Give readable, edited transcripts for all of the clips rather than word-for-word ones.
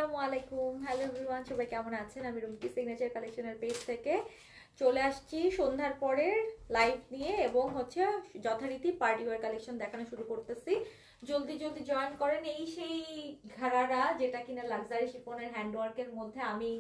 আসসালামু আলাইকুম, hello everyone, সবাই কেমন আছেন? আমি রুমকি সিগনেচার কালেকশনের পেজ থেকে চলে আসছি সন্ধ্যার পরের লাইভ নিয়ে এবং হচ্ছে যথারীতি পার্টি ওয়্যার কালেকশন দেখানো শুরু করতেছি। জলদি জলদি জয়েন করেন। এই সেই ঘাড়ারা যেটা কিনা লাক্সারি শিফনের হ্যান্ডওয়ার্কের মধ্যে আমি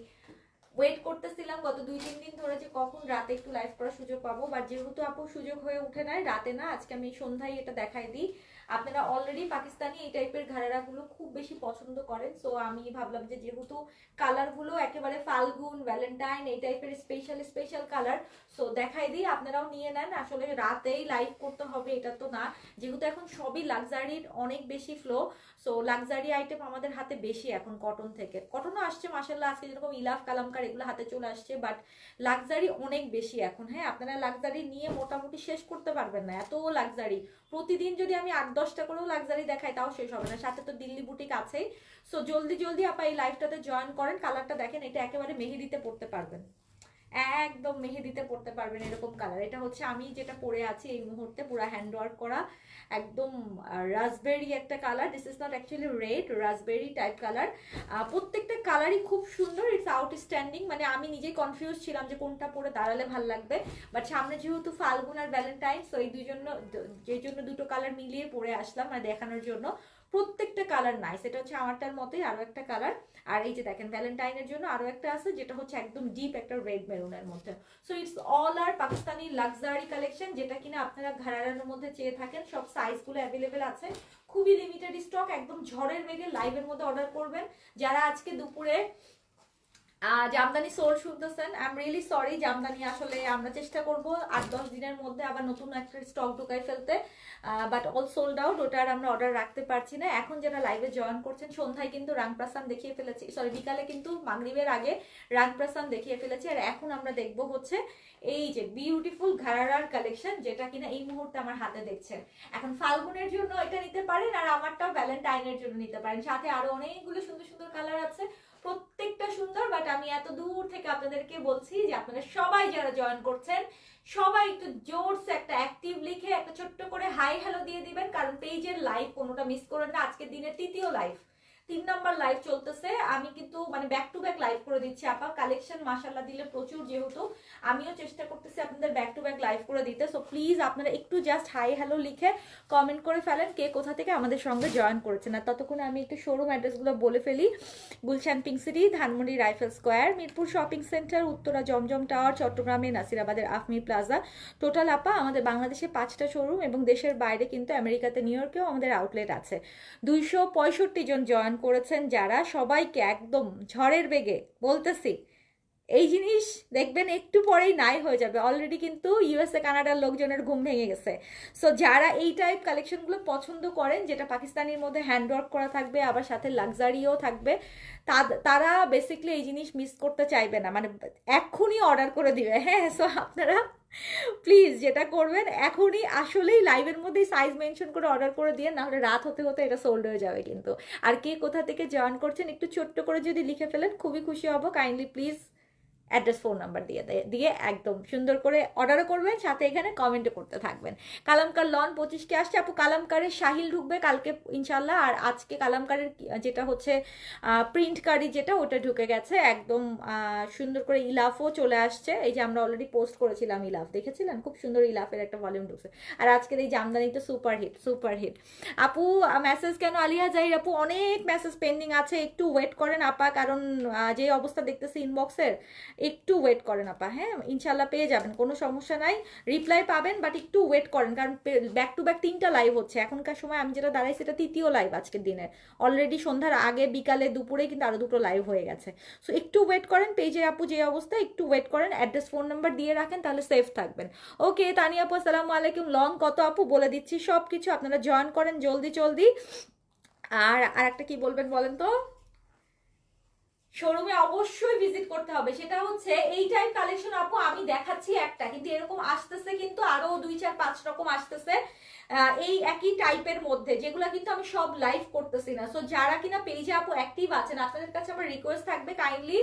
ওয়েট করতেছিলাম গত 2-3 দিন ধরে যে কখন রাতে একটু লাইভ করার সুযোগ পাবো, বাট যেহেতু আপু সুযোগ হয়ে উঠে নাই, রাতে না, আজকে আমি সন্ধ্যায় এটা দেখাই দিই। আপনারা অলরেডি পাকিস্তানি এই টাইপের ঘাড়ারাগুলো খুব বেশি পছন্দ করেন, সো আমি ভাবলাম যে যেহেতু কালারগুলো একেবারে ফাল্গুন ভ্যালেন্টাইন এই টাইপের স্পেশাল স্পেশাল কালার, সো দেখাই দিই, আপনারাও নিয়ে নেন। আসলে রাতেই লাইভ করতে হবে এটা তো না, যেহেতু এখন সবই লাক্সারির অনেক বেশি ফ্লো, সো লাক্সারি আইটেম আমাদের হাতে বেশি এখন। কটন থেকে কটনও আসছে মাশাআল্লাহ, আজকে যেরকম ইলাফ কালামকার এগুলো হাতে চলে আসছে, বাট লাক্সারি অনেক বেশি এখন। হ্যাঁ, আপনারা লাক্সারি নিয়ে মোটামুটি শেষ করতে পারবেন না, এত লাক্সারি। প্রতিদিন যদি আমি 8-10টা করেও লাক্সারি দেখাই তাও শেষ হবে না, সাথে তো দিল্লি বুটিক আছেই। সো জলদি জলদি আপা এই লাইভটাতে জয়েন করেন। কালারটা দেখেন, এটা একেবারে মেহেদিতে পড়তে পারবেন, একদম মেহেদিতে পড়তে পারবেন এরকম কালার। এটা হচ্ছে আমি যেটা পরে আছি এই মুহূর্তে, পুরো হ্যান্ড ওয়ার্ক করা, একদম রাসবেরি একটা colour. This is not actually red, raspberry type colour. প্রত্যেকটা কালারই খুব সুন্দর, ইটস আউটস্ট্যান্ডিং। মানে আমি নিজেই কনফিউজ ছিলাম যে কোনটা পরে দাঁড়ালে ভালো লাগবে, বাট সামনে যেহেতু ফাল্গুন আর ভ্যালেন্টাইন, সো এই যে জন্য দুটো কালার মিলিয়ে পরে আসলাম মানে দেখানোর জন্য। প্রত্যেকটা কালার নাইস। এটা হচ্ছে আমারটার মতোই আরো একটা কালার। আর এই যে দেখেন ভ্যালেন্টাইনের জন্য আরো একটা আছে যেটা হচ্ছে একদম ডিপ একটা রেড মেরুনের মধ্যে। So it's all our Pakistani luxury collection, যেটা কিনা আপনারা ঘাড়ার মধ্যে চেয়ে থাকেন। সব সাইজগুলো অ্যাভেলেবেল আছে, খুবই লিমিটেড স্টক, একদম ঝড়ের বেগে লাইভের মধ্যে অর্ডার করবেন। যারা আজকে দুপুরে জামদানি সোল শুনতেছেন, I am really sorry. Jamdani আসলে আমরা চেষ্টা করব 8-10 দিনের মধ্যে আবার নতুন একটা স্টক ঢুকাই ফেলতে, বাট অল সোল্ড আউট, ওটার আমরা অর্ডার রাখতে পারছি না। এখন যারা লাইভে জয়েন করছেন, সন্ধ্যায় কিন্তু রাংপ্রাসান দেখিয়ে ফেলেছি, সরি বিকালে কিন্তু মাগরিবের আগে রাংপ্রাসান দেখিয়ে ফেলেছি। আর এখন আমরা দেখব হচ্ছে এই যে বিউটিফুল ঘাড়ার কালেকশন, যেটা কিনা এই মুহূর্তে আমার হাতে দেখছেন। এখন ফাল্গুনের জন্য এটা নিতে পারেন, আর আমারটাও ভ্যালেন্টাইনের জন্য নিতে পারেন। সাথে আরো অনেকগুলো সুন্দর সুন্দর কালার আছে, প্রত্যেকটা সুন্দর। বাট আমি এত দূর থেকে আপনাদেরকে বলছি যে আপনারা সবাই যারা জয়েন করছেন সবাই একটু জোরসে একটা অ্যাক্টিভ লিখে একটা ছোট্ট করে হাই হ্যালো দিয়ে দিবেন, কারণ পেজের লাইভ কোনোটা মিস করেন না। আজকে দিনের 3য় লাইভ, 3 নাম্বার লাইভ চলতেছে। আমি কিন্তু মানে ব্যাক টু ব্যাক লাইভ করে দিচ্ছি আপা। কালেকশন মাশাআল্লাহ দিলে প্রচুর, যেহেতু আমিও চেষ্টা করতেছি আপনাদের ব্যাক টু ব্যাক লাইভ করে দিতে। সো প্লিজ আপনারা একটু জাস্ট হাই হ্যালো লিখে কমেন্ট করে ফেলেন কে কোথা থেকে আমাদের সঙ্গে জয়েন করেছেন। আর ততক্ষণে আমি একটু শোরুম অ্যাড্রেসগুলো বলে ফেলি। Gulshan pink city, Dhanmondi rifle square, Mirpur shopping centre, Uttara Zamzam tower, চট্টগ্রামে নাসিরাবাদের আফমি প্লাজা। টোটাল আপা আমাদের বাংলাদেশে 5টা শোরুম এবং দেশের বাইরে কিন্তু আমেরিকাতে, নিউ ইয়র্কেও আমাদের আউটলেট আছে। 265 জন জয়েন করেছেন যারা, সবাইকে একদম ঝড়ের বেগে বলতেছি এই জিনিস দেখবেন একটু পরেই নাই হয়ে যাবে। অলরেডি কিন্তু ইউএসএ কানাডার লোকজনের ঘুম ভেঙে গেছে। সো যারা এই টাইপ কালেকশনগুলো পছন্দ করেন, যেটা পাকিস্তানির মধ্যে হ্যান্ডওয়ার্ক করা থাকবে আবার সাথে লাক্সারিও থাকবে, তারা বেসিকলি এই জিনিস মিস করতে চাইবে না, মানে এক্ষুনি অর্ডার করে দিবে। হ্যাঁ, সো আপনারা প্লিজ যেটা করবেন এখনই আসলেই লাইভের মধ্যেই সাইজ মেনশন করে অর্ডার করে দিয়ে, না হলে রাত হতে হতে এটা সোল্ড হয়ে যাবে কিন্তু। আর কে কোথা থেকে জয়েন করছেন একটু ছোট্ট করে যদি লিখে ফেলেন খুবই খুশি হব। Kindly please address phone number দিয়ে একদম সুন্দর করে অর্ডারও করবেন, সাথে এখানে কমেন্টও করতে থাকবেন। কালামকার লন 25 আসছে আপু। কালামকারের শাহিল ঢুকবে কালকে ইনশাল্লাহ, আর আজকে কালামকারের যেটা হচ্ছে প্রিন্ট কারি যেটা, ওটা ঢুকে গেছে একদম সুন্দর করে। ইলাফও চলে আসছে, এই যে আমরা অলরেডি পোস্ট করেছিলাম ইলাফ, দেখেছিলেন? খুব সুন্দর ইলাফের একটা ভলিউম ঢুকছে। আর আজকের এই জামদানি তো সুপার হিট সুপার হিট। আপু মেসেজ কেন আলিয়া জাহির আপু? অনেক মেসেজ পেন্ডিং আছে, একটু ওয়েট করেন আপা, কারণ যে অবস্থা দেখতেছি ইনবক্সের, একটু ওয়েট করেন আপা। হ্যাঁ, ইনশাল্লাহ পেয়ে যাবেন, কোনো সমস্যা নাই, রিপ্লাই পাবেন, বাট একটু ওয়েট করেন, কারণ ব্যাক টু ব্যাক 3টা লাইভ হচ্ছে এখনকার সময়। আমি যেটা দাঁড়াই সেটা 3য় লাইভ আজকের দিনের। অলরেডি সন্ধ্যার আগে বিকালে দুপুরে কিন্তু আরো 2টো লাইভ হয়ে গেছে। সো একটু ওয়েট করেন, পেজের আপু যে অবস্থা, একটু ওয়েট করেন, অ্যাড্রেস ফোন নাম্বার দিয়ে রাখেন, তাহলে সেফ থাকবেন। ওকে তানিয়া আপু আসসালামু আলাইকুম। লং কত আপু বলে দিচ্ছি সব কিছু, আপনারা জয়েন করেন জলদি জলদি। আর একটা কি বলবেন বলেন তো? শোরুমে অবশ্যই ভিজিট করতে হবে। সেটা হচ্ছে এই টাইপ কালেকশন আপু আমি দেখাচ্ছি একটা, কিন্তু এরকম আসতেছে কিন্তু আরো 2 4 5 রকম আসতেছে এই একই টাইপের মধ্যে, যেগুলো কিন্তু আমি সব লাইভ করতেছি না। সো যারা কিনা পেজে আপু অ্যাক্টিভ আছেন, আপনাদের কাছে আমার রিকোয়েস্ট থাকবে কাইন্ডলি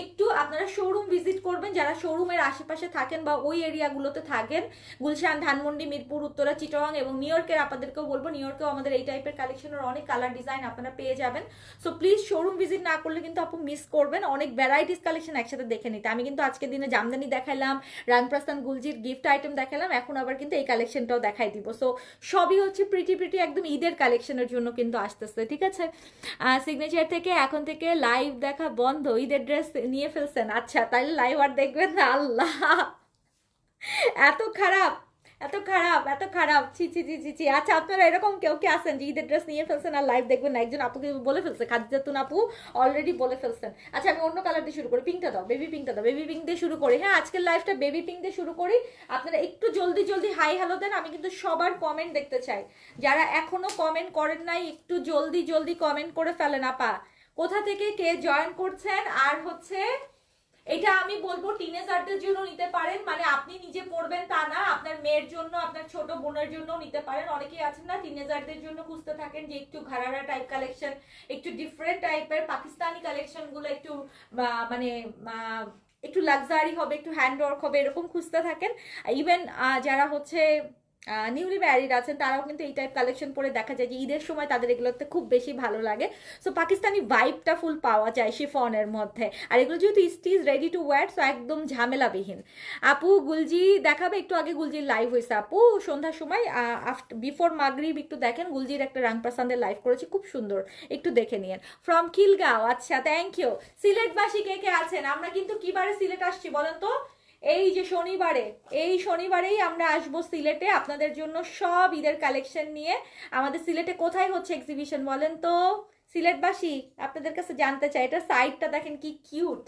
একটু আপনারা শোরুম ভিজিট করবেন, যারা শোরুমের আশেপাশে থাকেন বা ওই এরিয়াগুলোতে থাকেন, গুলশান, ধানমন্ডি, মিরপুর, উত্তরা, চিটাগাং এবং নিউ ইয়র্কের আপনাদেরকেও বলবো, নিউ ইয়র্কেও আমাদের এই টাইপের কালেকশনের অনেক কালার ডিজাইন আপনারা পেয়ে যাবেন। সো প্লিজ শোরুম ভিজিট না করলে কিন্তু আপু মিস করবেন অনেক ভ্যারাইটিস কালেকশন একসাথে দেখে নিতে। আমি কিন্তু আজকের দিনে জামদানি দেখাইলাম, রানপ্রাস্তান গুলজির গিফট আইটেম দেখালাম, এখন আবার কিন্তু এই কালেকশনটাও দেখাই দিব। সো সবই হচ্ছে প্রিটি প্রিটি একদম ঈদের কালেকশনের জন্য কিন্তু আসতেছে, ঠিক আছে। সিগনেচার থেকে এখন থেকে লাইভ দেখা বন্ধ, ঈদের ড্রেস নিয়ে ফেলছেন, আচ্ছা তাইলে লাইভ আর দেখবেন না? আল্লাহ, এত খারাপ, এত খারাপ, এত খারাপ, ছি ছি ছি ছি ছি। আচ্ছা আপনারা এরকম কেউ কি আছেন যে ঈদের ড্রেস নিয়ে ফেলছেন আর লাইভ দেখবেন না? একজন আপুকে বলে ফেলছে, খাদিজাতুন আপু অলরেডি বলে ফেলছেন। আচ্ছা আমি অন্য কালার দিয়ে শুরু করি, পিঙ্কটা দাও, বেবি পিঙ্কটা দাও, বেবি পিঙ্ক দিয়ে শুরু করি। হ্যাঁ আজকের লাইভটা বেবি পিঙ্ক দিয়ে শুরু করি। আপনারা একটু জলদি জলদি হাই হ্যালো দেন, আমি কিন্তু সবার কমেন্ট দেখতে চাই। যারা এখনো কমেন্ট করেন নাই একটু জলদি জলদি কমেন্ট করে ফেলেন আপা, কোথা থেকে কে জয়েন করছেন। আর হচ্ছে এটা আমি বলবো টিনেজারদের জন্য নিতে পারেন, মানে আপনি নিজে পড়বেন তা না, আপনার মেয়ের জন্য, আপনার ছোট বোনের জন্য নিতে পারেন। অনেকেই আছেন না টিনেজারদের জন্য খুঁজতে থাকেন যে একটু ঘাড়ারা টাইপ কালেকশন, একটু ডিফারেন্ট টাইপের পাকিস্তানি কালেকশন গুলো একটু মানে একটু লাক্সারি হবে, একটু হ্যান্ড ওয়ার্ক হবে, এরকম খুঁজতে থাকেন। ইভেন যারা হচ্ছে নিউলি ম্যারিড আছেন তারাও কিন্তু এই টাইপ কালেকশন পরে দেখা যায় যে ঈদের সময় তাদের এগুলোতে খুব বেশি ভালো লাগে। সো পাকিস্তানি ভাইবটা ফুল পাওয়া যায় শিফনের মধ্যে, আর এগুলো যেহেতু stitch ready to wire, so একদম ঝামেলাবিহীন। আপু গুলজি দেখাবে, একটু আগে গুলজির লাইভ হয়েছে আপু সন্ধ্যার সময়, বিফোর মাগরিব একটু দেখেন, গুলজির একটা রাংপ্রাসাদের লাইভ করেছি, খুব সুন্দর, একটু দেখে নিয়েন। ফ্রম খিলগাঁও, আচ্ছা থ্যাংক ইউ। সিলেটবাসী কে কে আছেন? আমরা কিন্তু কিবারে সিলেট আসছি বলেন তো? এই যে শনিবারে, এই শনিবারেই আমরা আসবো সিলেটে আপনাদের জন্য সব ঈদের কালেকশন নিয়ে। আমাদের সিলেটে কোথায় হচ্ছে এক্সিবিশন বলেন তো সিলেটবাসী? আপনাদের কাছে জানতে চাই। এটা সাইডটা দেখেন কি কিউট,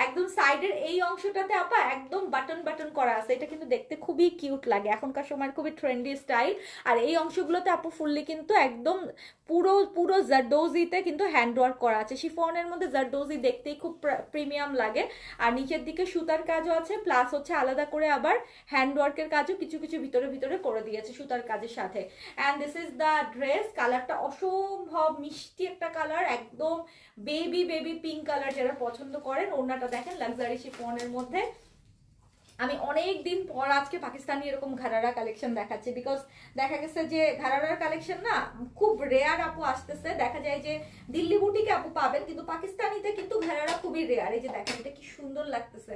একদম সাইডের এই অংশটাতে আপা একদম বাটন বাটন করা আছে, এটা কিন্তু দেখতে খুবই কিউট লাগে, এখনকার সময় খুবই ট্রেন্ডি স্টাইল। আর এই অংশগুলোতে আপু ফুললি কিন্তু একদম পুরো পুরো জারদোজিতে কিন্তু হ্যান্ড ওয়ার্ক করা আছে। শিফনের মধ্যে জারদোজি দেখতেই খুব প্রিমিয়াম লাগে। আর নিচের দিকে সুতার কাজও আছে, প্লাস হচ্ছে আলাদা করে আবার হ্যান্ড ওয়ার্কের কাজও কিছু কিছু ভিতরে ভিতরে করে দিয়েছে সুতার কাজের সাথে। And this is the dress. কালারটা অসম্ভব মিষ্টি একটা কালার, একদম বেবি বেবি পিঙ্ক কালার, যারা পছন্দ করেন। ওড়নাটা দেখেন লাক্সারি শিফনের মধ্যে। আমি অনেক দিন পর আজকে পাকিস্তানি এরকম ঘাড়ারা কালেকশন দেখাচ্ছি, বিকজ দেখা গেছে যে ঘাড়ারার কালেকশন না খুব রেয়ার আপু আসতেছে। দেখা যায় যে দিল্লি বুটিকে আপু পাবেন, কিন্তু পাকিস্তানিতে কিন্তু ঘাড়ারা খুবই রেয়ার। এই যে দেখেন এটা কি সুন্দর লাগতেছে,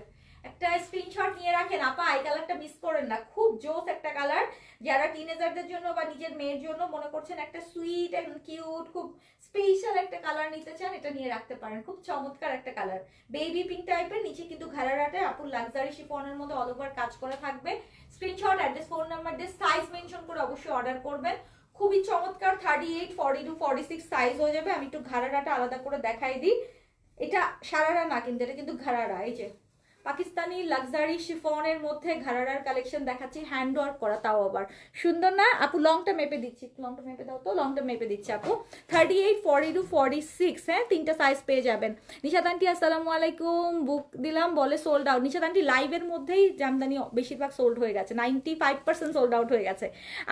একটা স্ক্রিনশট নিয়ে রাখেন আপা, এই কালারটা মিস করেন না, খুব জোস একটা কালার। যারা টিনেজারদের জন্য বা নিজের মেয়ের জন্য মনে করছেন একটা সুইট এন্ড কিউট খুব স্পেশাল একটা কালার নিতে চান, এটা নিয়ে রাখতে পারেন, খুব চমৎকার একটা কালার, বেবি পিঙ্ক টাইপের। নিচে কিন্তু ঘাড়ারাতে আপুর লাক্সারি শিফনের মধ্যে অল ওভার কাজ করা থাকবে। স্ক্রিনশট, অ্যাড্রেস, ফোন নাম্বার দিয়ে সাইজ মেনশন করে অবশ্যই অর্ডার করবেন। খুবই চমৎকার, 38, 42, 46 সাইজ হয়ে যাবে। আমি একটু ঘাড়ারাটা আলাদা করে দেখাই দিই। এটা সারারা না কিন্তু, এটা কিন্তু ঘাড়ারা। এই যে পাকিস্তানি লাক্সারি শিফনের মধ্যে ঘাড়ারার কালেকশন দেখাচ্ছি, হ্যান্ড ওয়ার্ক করা, তাও আবার সুন্দর না আপু? লংটা মেপে দিচ্ছি, লংটা মেপে দাও তো, লংটা মেপে দিচ্ছি আপু। 38, 42, 46, হ্যাঁ তিনটা সাইজ পেয়ে যাবেন। নিশাত আন্টি আসসালামু আলাইকুম, বুক দিলাম বলে সোল্ড আউট। নিশাত আন্টি লাইভের মধ্যেই জামদানি বেশিরভাগ সোল্ড হয়ে গেছে, 95% সোল্ড আউট হয়ে গেছে।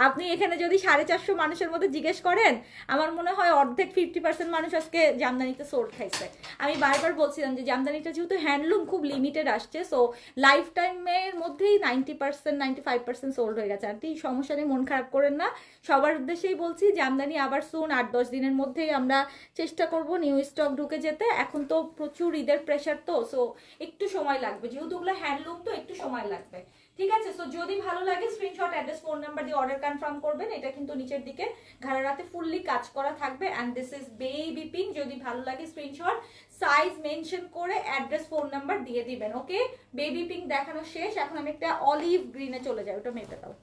আপনি এখানে যদি 450 মানুষের মধ্যে জিজ্ঞেস করেন, আমার মনে হয় অর্ধেক 50% মানুষ আজকে জামদানিতে সোল্ড খাইছে। আমি বারবার বলছিলাম যে জামদানিটা যেহেতু হ্যান্ডলুম খুব লিমিটেড আসছে, সো লাইফ টাইমের মধ্যেই 90%, 95% সোল্ড হয়ে গেছে। আন্টি সমস্যা নেই, মন খারাপ করেন না, সবার উদ্দেশ্যেই বলছি জামদানি আবার সুন 8-10 দিনের মধ্যেই আমরা চেষ্টা করব নিউ স্টক ঢুকে যেতে। এখন তো প্রচুর ঈদের প্রেশার, তো সো একটু সময় লাগবে, যেহেতু ওগুলো হ্যান্ডলুম তো একটু সময় লাগবে, ঠিক আছে। সো যদি ভালো লাগে স্ক্রিনশট, অ্যাড্রেস, ফোন নাম্বার দিয়ে অর্ডার কনফার্ম করবেন। এটা কিন্তু নিচের দিকে ঘাড়ারাতে ফুললি কাজ করা থাকবে। And this is baby pink. যদি ভালো লাগে স্ক্রিনশট, সাইজ মেনশন করে অ্যাড্রেস, ফোন নাম্বার দিয়ে দিবেন। ওকে, বেবি পিঙ্ক দেখানো শেষ, এখন আমি একটা অলিভ গ্রিনে চলে যাই, ওটা মেপে দাও।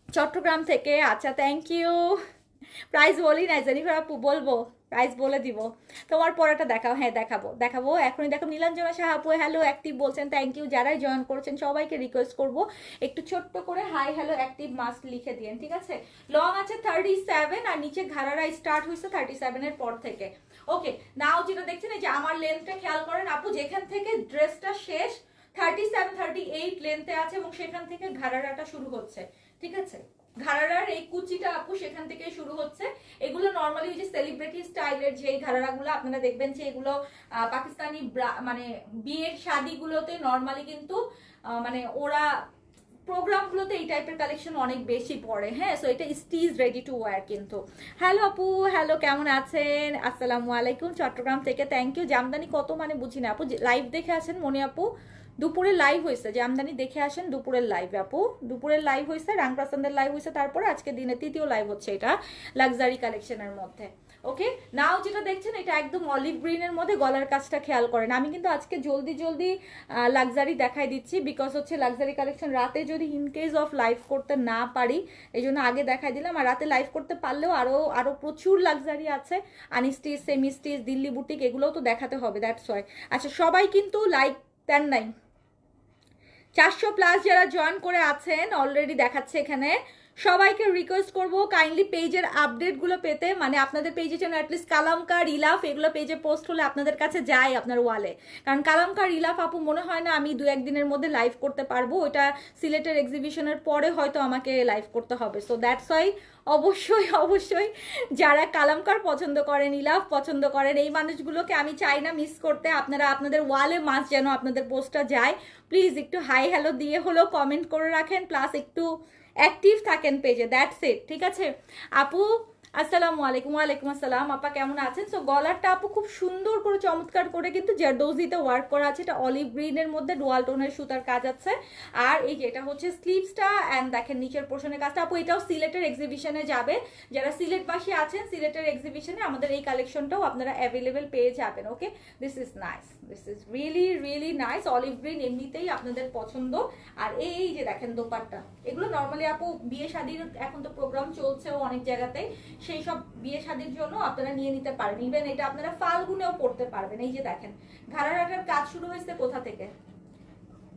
চট্টগ্রাম থেকে, আচ্ছা থ্যাংক ইউ। প্রাইস বলি না জেনিফার আপু, বলবো প্রাইস বলে দিব। তোমার পড়াটা দেখাও, হ্যাঁ দেখাবো এখনই দেখাবো। নীলাঞ্জনা সাহা আপু হ্যালো অ্যাক্টিভ বলছেন, থ্যাংক ইউ। যারাই জয়েন করেছেন সবাইকে রিকোয়েস্ট করবো একটু ছোট্ট করে হাই হ্যালো অ্যাক্টিভ মাস্ট লিখে দিন, ঠিক আছে। লং আছে 37 আর নিচে ঘাড়ারা স্টার্ট হয়েছে 37 এর পর থেকে। ওকে, নাও যেটা দেখছেন এই যে আমার লেন্থটা খেয়াল করেন আপু, যেখান থেকে ড্রেসটা শেষ 37 38 লেন্থে আছে এবং সেখান থেকে ঘাড়ারাটা শুরু হচ্ছে, ঠিক আছে। ঘাড়ারার এই কুচিটা আপু সেখান থেকে শুরু হচ্ছে। এগুলো নর্মালি ওই যে সেলিব্রিটি স্টাইলের যে ঘাড়ারাগুলো আপনারা দেখবেন যে এগুলো পাকিস্তানি মানে বিয়ের শাদিগুলোতে নর্মালি কিন্তু মানে ওরা প্রোগ্রামগুলোতে এই টাইপের কালেকশন অনেক বেশি পড়ে, হ্যাঁ। সো এটা স্টিচ রেডি টু ওয়্যার কিন্তু। হ্যালো আপু, হ্যালো কেমন আছেন? আসসালামু আলাইকুম চট্টগ্রাম থেকে, থ্যাংক ইউ। জামদানি কত মানে বুঝি না আপু, লাইভ দেখে আসেন মনি আপু, দুপুরের লাইভ হয়েছে, জামদানি দেখে আসেন দুপুরের লাইভ আপু, দুপুরের লাইভ হয়েছে, রাংপ্রাসান্দের লাইভ হয়েছে, তারপরে আজকে দিনে তৃতীয় লাইভ হচ্ছে এটা লাক্সারি কালেকশনের মধ্যে। ওকে, নাও যেটা দেখছেন এটা একদম অলিভ গ্রিনের মধ্যে, গলার কাজটা খেয়াল করেন। আমি কিন্তু আজকে জলদি লাক্সারি দেখাই দিচ্ছি, বিকজ হচ্ছে লাক্সারি কালেকশন রাতে যদি ইনকেস অফ লাইভ করতে না পারি এই জন্য আগে দেখাই দিলাম। আর রাতে লাইভ করতে পারলেও আরো প্রচুর লাক্সারি আছে, unstitch semi stitch Delhi boutique, এগুলোও তো দেখাতে হবে, দ্যাটস ওয়াই। আচ্ছা, সবাই কিন্তু লাইক দেন নাই, 400+ যারা জয়েন করে আছেন অলরেডি দেখাচ্ছে এখানে। সবাইকে রিকোয়েস্ট করবো কাইন্ডলি পেজের আপডেটগুলো পেতে, মানে আপনাদের পেজে যেন অ্যাটলিস্ট কালামকা রিলাফ এগুলো পেজে পোস্ট হলে আপনাদের কাছে যায় আপনার ওয়ালে। কারণ কালামকা রিলাফ আপু মনে হয় না আমি 2-1 দিনের মধ্যে লাইভ করতে পারবো, ওইটা সিলেটের এক্সিবিশনের পরে হয়তো আমাকে লাইভ করতে হবে। সো দ্যাটস ওয়াই অবশ্যই যারা কালামকার পছন্দ করেন, ইলাফ পছন্দ করেন, এই মানুষগুলোকে আমি চাই না মিস করতে। আপনারা আপনাদের ওয়ালে মাস যেন আপনাদের পোস্টটা যায়, প্লিজ একটু হাই হ্যালো দিয়ে হলেও কমেন্ট করে রাখেন, প্লাস একটু অ্যাক্টিভ থাকেন পেজে, দ্যাটস ইট, ঠিক আছে। আপু আসসালামু আলাইকুম। ওয়ালাইকুম আসসালাম, আপা কেমন আছেন? সো গলারটা আপু খুব সুন্দর করে চমৎকার করে কিন্তু জারদৌজিতে ওয়ার্ক করা আছে, এটা অলিভ গ্রিনের মধ্যে ডুয়াল টোনের সুতার কাজ আছে। আর এই যে এটা হচ্ছে স্লিভসটা, অ্যান্ড দেখেন নিচের পোর্শনের কাজটা আপু, এটাও সিলেটের এক্সিবিশনে যাবে। যারা সিলেটবাসী আছেন সিলেটের এক্সিবিশনে আমাদের এই কালেকশনটাও আপনারা অ্যাভেলেবেল পেয়ে যাবেন। Okay, this is nice, this is really nice. Olive green এমনিতেই আপনাদের পছন্দ। আর এই যে দেখেন দোপাট্টা, এগুলো নর্মালি আপু বিয়ে শাদির এখন তো প্রোগ্রাম চলছেও অনেক জায়গাতে, সেই সব বিয়ে শাদির জন্য আপনারা নিয়ে নিতে পারবেন। ইভেন এটা আপনারা ফাল্গুনেও পড়তে পারবেন। এই যে দেখেন ঘাড়ারাটার কাজ শুরু হয়েছে কোথা থেকে।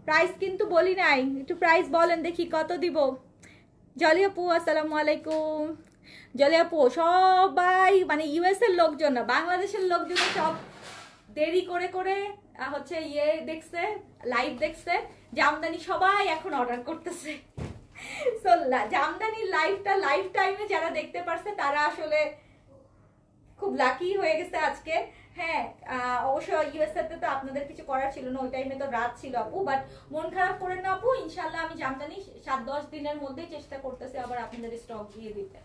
প্রাইস কিন্তু বলি নাই, একটু প্রাইস বলেন দেখি কত দিব। জলি আপু আসসালামু আলাইকুম। জলি আপু সবাই মানে ইউএস এর লোকজন না, বাংলাদেশের লোকজন সব দেরি করে হচ্ছে দেখছে, লাইভ দেখছে, জামদানি সবাই এখন অর্ডার করতেছে। সো জামদানি লাইভ টাইমে যারা দেখতে পারছে তারা আসলে খুব লাকি হয়ে গেছে আজকে। হ্যাঁ, অবশ্য ইউএসএ তে তো আপনাদের কিছু করার ছিল না, ওই টাইমে তো রাত ছিল আপু, বাট মন খারাপ করেন না আপু, ইনশাল্লাহ আমি জামদানি 7-10 দিনের মধ্যেই চেষ্টা করতেছি আবার আপনাদের স্টক দিয়ে দিতে।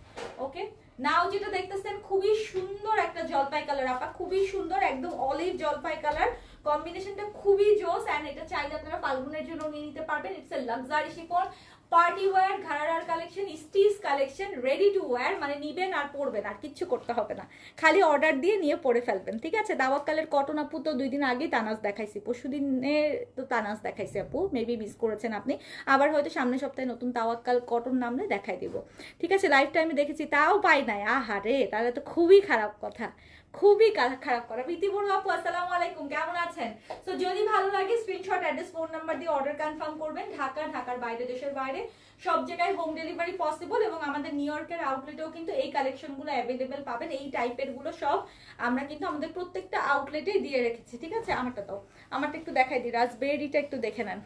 ওকে, নাও যেটা দেখতেছেন খুবই সুন্দর একটা জলপাই কালার আপা, খুবই সুন্দর, একদম অলিভ জলপাই কালার কম্বিনেশনটা খুবই জোস। অ্যান্ড এটা চাইলে আপনারা ফাল্গুনের জন্য নিয়ে নিতে পারবেন। It's a luxury chiffon party wear ঘাড়ার collection, stitch collection, ready to wear, মানে নিবেন আর পরবেন, আর কিচ্ছু করতে হবে না, খালি অর্ডার দিয়ে নিয়ে পরে ফেলবেন, ঠিক আছে। দাওয়াকালের কটন আপু তো 2 দিন আগেই তানাজ দেখাইছি, পরশু দিনে তো তানাজ দেখাইছি আপু, মেবি মিস করেছেন আপনি। আবার হয়তো সামনের সপ্তাহে নতুন তাওয়াক্কাল কটন নামলে দেখাই দিব, ঠিক আছে। লাইফ টাইমে দেখেছি তাও পাই নাই, আহারে, তাহলে তো খুবই খারাপ কথা, খুবই খারাপ করা। প্রীতি বড়ুয়া আপু আসসালামু আলাইকুম, কেমন আছেন? সো যদি ভালো লাগে স্ক্রিনশট, অ্যাড্রেস, ফোন নাম্বার দিয়ে অর্ডার কনফার্ম করবেন। ঢাকার বাইরে, দেশের বাইরে সব জায়গায় হোম ডেলিভারি পসিবল, এবং আমাদের নিউ ইয়র্কের আউটলেটেও কিন্তু এই কালেকশনগুলো অ্যাভেলেবেল পাবেন। এই টাইপের গুলো সব আমরা কিন্তু আমাদের প্রত্যেকটা আউটলেটেই দিয়ে রেখেছি, ঠিক আছে। আমারটা একটু দেখাই দিই, রাজবেরিটা একটু দেখে নেন।